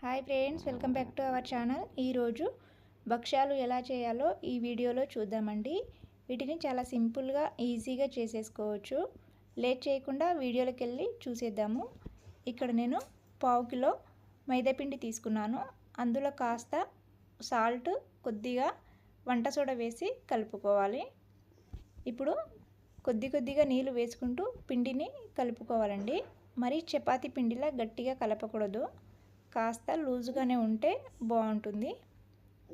Hi friends, welcome back to our channel. ఈరోజు భక్ష్యాలు ఎలా చేయాలో ఈ వీడియోలో చూద్దామండి. వీటిని చాలా సింపుల్గా ఈజీగా చేసేసుకోవచ్చు. లేట్ చేయకుండా వీడియోలోకి వెళ్ళి చూసేద్దాము. ఇక్కడ నేను 1/2 కిలో మైదాపిండి తీసుకున్నాను. అందులో కాస్త సాల్ట్, కొద్దిగా వంట సోడా వేసి కలుపుకోవాలి. ఇప్పుడు కొద్దిగా నీళ్ళు వేసుకుంటూ పిండిని కలుపుకోవాలండి. మరి చపాతీ పిండిలా గట్టిగా కలపకూడదు, కాస్త లూజుగానే ఉంటే బాగుంటుంది.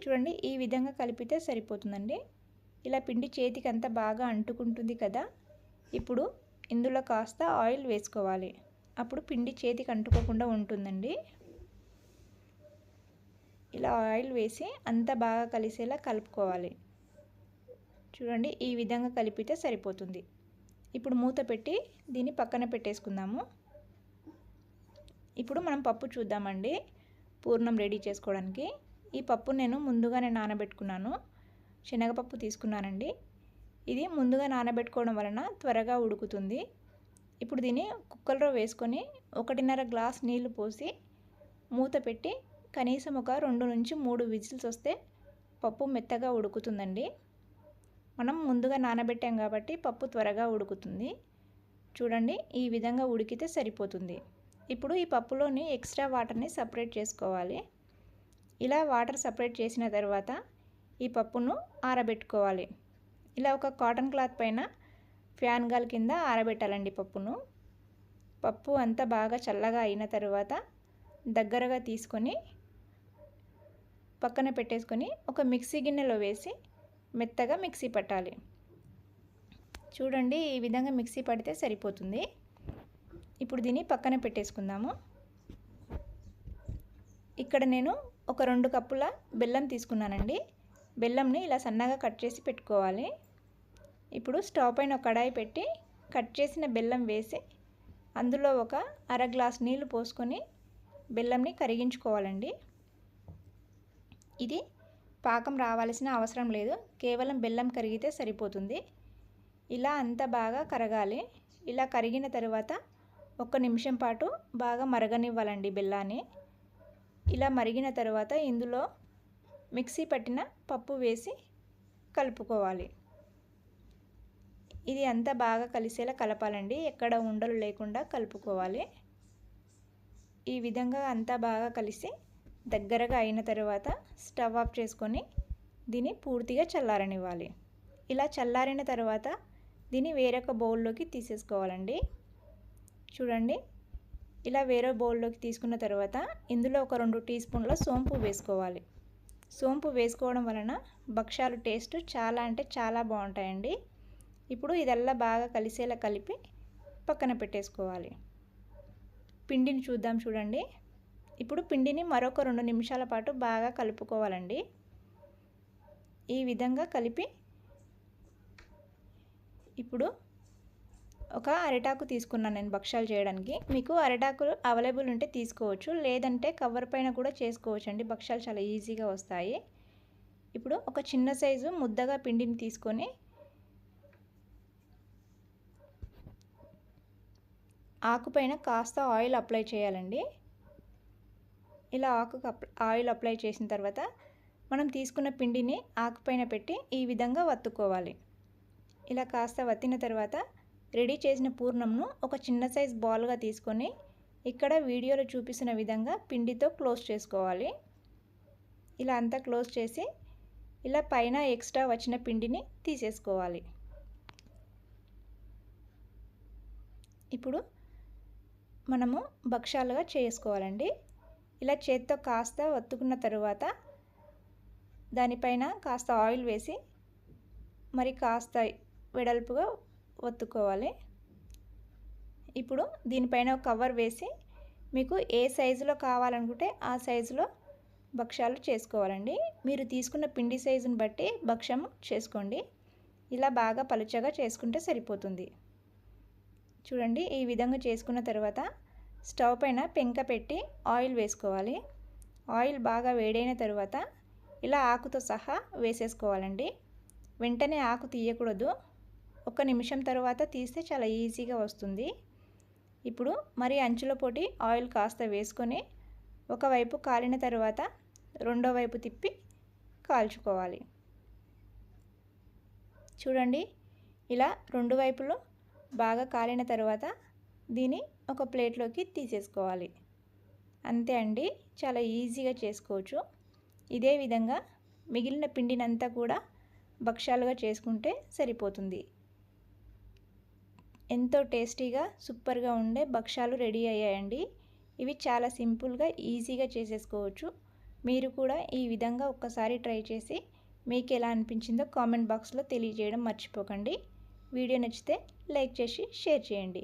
చూడండి, ఈ విధంగా కలిపితే సరిపోతుందండి. ఇలా పిండి చేతికి అంతా బాగా అంటుకుంటుంది కదా. ఇప్పుడు ఇందులో కాస్త ఆయిల్ వేసుకోవాలి. అప్పుడు పిండి చేతికి అంటుకోకుండా ఉంటుందండి. ఇలా ఆయిల్ వేసి అంతా బాగా కలిసేలా కలుపుకోవాలి. చూడండి, ఈ విధంగా కలిపితే సరిపోతుంది. ఇప్పుడు మూత పెట్టి దీన్ని పక్కన పెట్టేసుకుందాము. ఇప్పుడు మనం పప్పు చూద్దామండి. పూర్ణం రెడీ చేసుకోవడానికి ఈ పప్పు నేను ముందుగానే నానబెట్టుకున్నాను. శనగపప్పు తీసుకున్నానండి. ఇది ముందుగా నానబెట్టుకోవడం వలన త్వరగా ఉడుకుతుంది. ఇప్పుడు దీన్ని కుక్కర్లో వేసుకొని 1.5 గ్లాస్ నీళ్లు పోసి మూత పెట్టి కనీసం ఒక 2 నుంచి 3 విజిల్స్ వస్తే పప్పు మెత్తగా ఉడుకుతుందండి. మనం ముందుగా నానబెట్టాం కాబట్టి పప్పు త్వరగా ఉడుకుతుంది. చూడండి, ఈ విధంగా ఉడికితే సరిపోతుంది. ఇప్పుడు ఈ పప్పులోని ఎక్స్ట్రా వాటర్ని సపరేట్ చేసుకోవాలి. ఇలా వాటర్ సపరేట్ చేసిన తర్వాత ఈ పప్పును ఆరబెట్టుకోవాలి. ఇలా ఒక కాటన్ క్లాత్ పైన ఫ్యాన్ గాలి కింద ఆరబెట్టాలండి పప్పును. పప్పు అంతా బాగా చల్లగా అయిన తర్వాత దగ్గరగా తీసుకొని పక్కన పెట్టేసుకొని ఒక మిక్సీ గిన్నెలో వేసి మెత్తగా మిక్సీ పట్టాలి. చూడండి, ఈ విధంగా మిక్సీ పడితే సరిపోతుంది. ఇప్పుడు దీన్ని పక్కన పెట్టేసుకుందాము. ఇక్కడ నేను ఒక 2 కప్పుల బెల్లం తీసుకున్నానండి. బెల్లంని ఇలా సన్నగా కట్ చేసి పెట్టుకోవాలి. ఇప్పుడు స్టవ్ పైన ఒక కడాయి పెట్టి కట్ చేసిన బెల్లం వేసి అందులో ఒక 1/2 గ్లాస్ నీళ్లు పోసుకొని బెల్లంని కరిగించుకోవాలండి. ఇది పాకం రావాల్సిన అవసరం లేదు, కేవలం బెల్లం కరిగితే సరిపోతుంది. ఇలా అంతా బాగా కరగాలి. ఇలా కరిగిన తర్వాత 1 నిమిషం పాటు బాగా మరగనివ్వాలండి బెల్లాన్ని. ఇలా మరిగిన తర్వాత ఇందులో మిక్సీ పట్టిన పప్పు వేసి కలుపుకోవాలి. ఇది అంతా బాగా కలిసేలా కలపాలండి, ఎక్కడ ఉండలు లేకుండా కలుపుకోవాలి. ఈ విధంగా అంతా బాగా కలిసి దగ్గరగా అయిన తర్వాత స్టవ్ ఆఫ్ చేసుకొని దీన్ని పూర్తిగా చల్లారనివ్వాలి. ఇలా చల్లారిన తర్వాత దీన్ని వేరొక బౌల్లోకి తీసేసుకోవాలండి. చూడండి, ఇలా వేరే బౌల్లోకి తీసుకున్న తర్వాత ఇందులో ఒక 2 టీ స్పూన్ల సోంపు వేసుకోవాలి. సోంపు వేసుకోవడం వలన భక్ష్యాలు టేస్ట్ చాలా అంటే చాలా బాగుంటాయండి. ఇప్పుడు ఇదల్లా బాగా కలిసేలా కలిపి పక్కన పెట్టేసుకోవాలి. పిండిని చూద్దాం. చూడండి, ఇప్పుడు పిండిని మరొక 2 నిమిషాల పాటు బాగా కలుపుకోవాలండి. ఈ విధంగా కలిపి ఇప్పుడు ఒక అరిటాకు తీసుకున్నాను నేను భక్ష్యాలు చేయడానికి. మీకు అరిటాకులు అవైలబుల్ ఉంటే తీసుకోవచ్చు, లేదంటే కవర్ పైన కూడా చేసుకోవచ్చు అండి. భక్ష్యాలు చాలా ఈజీగా వస్తాయి. ఇప్పుడు ఒక చిన్న సైజు ముద్దగా పిండిని తీసుకొని ఆకుపైన కాస్త ఆయిల్ అప్లై చేయాలండి. ఇలా ఆయిల్ అప్లై చేసిన తర్వాత మనం తీసుకున్న పిండిని ఆకుపైన పెట్టి ఈ విధంగా వత్తుకోవాలి. ఇలా కాస్త వత్తిన తర్వాత రెడీ చేసిన పూర్ణంను ఒక చిన్న సైజ్ బాల్గా తీసుకొని ఇక్కడ వీడియోలో చూపిస్తున్న విధంగా పిండితో క్లోజ్ చేసుకోవాలి. ఇలా అంతా క్లోజ్ చేసి ఇలా పైన ఎక్స్ట్రా వచ్చిన పిండిని తీసేసుకోవాలి. ఇప్పుడు మనము భక్ష్యాలుగా చేసుకోవాలండి. ఇలా చేత్తో కాస్త వత్తుకున్న తర్వాత దానిపైన కాస్త ఆయిల్ వేసి మరి కాస్త వెడల్పుగా ఒత్తుకోవాలి. ఇప్పుడు దీనిపైన ఒక కవర్ వేసి మీకు ఏ సైజులో కావాలనుకుంటే ఆ సైజులో భక్ష్యాలు చేసుకోవాలండి. మీరు తీసుకున్న పిండి సైజుని బట్టి భక్ష్యం చేసుకోండి. ఇలా బాగా పలుచగా చేసుకుంటే సరిపోతుంది. చూడండి, ఈ విధంగా చేసుకున్న తర్వాత స్టవ్ పైన పెంక పెట్టి ఆయిల్ వేసుకోవాలి. ఆయిల్ బాగా వేడైన తర్వాత ఇలా ఆకుతో సహా వేసేసుకోవాలండి. వెంటనే ఆకు తీయకూడదు, 1 నిమిషం తర్వాత తీస్తే చాలా ఈజీగా వస్తుంది. ఇప్పుడు మరి అంచుల పొడి ఆయిల్ కాస్త వేసుకొని ఒకవైపు కాలిన తర్వాత రెండో వైపు తిప్పి కాల్చుకోవాలి. చూడండి, ఇలా రెండు వైపులు బాగా కాలిన తర్వాత దీన్ని ఒక ప్లేట్లోకి తీసేసుకోవాలి. అంతే అండి, చాలా ఈజీగా చేసుకోవచ్చు. ఇదే విధంగా మిగిలిన పిండినంతా కూడా భక్షాలుగా చేసుకుంటే సరిపోతుంది. ఎంతో టేస్టీగా సూపర్గా ఉండే భక్షాలు రెడీ అయ్యాయండి. ఇవి చాలా సింపుల్గా ఈజీగా చేసేసుకోవచ్చు. మీరు కూడా ఈ విధంగా ఒక్కసారి ట్రై చేసి మీకు ఎలా అనిపించిందో కామెంట్ బాక్స్లో తెలియజేయడం మర్చిపోకండి. వీడియో నచ్చితే లైక్ చేసి షేర్ చేయండి.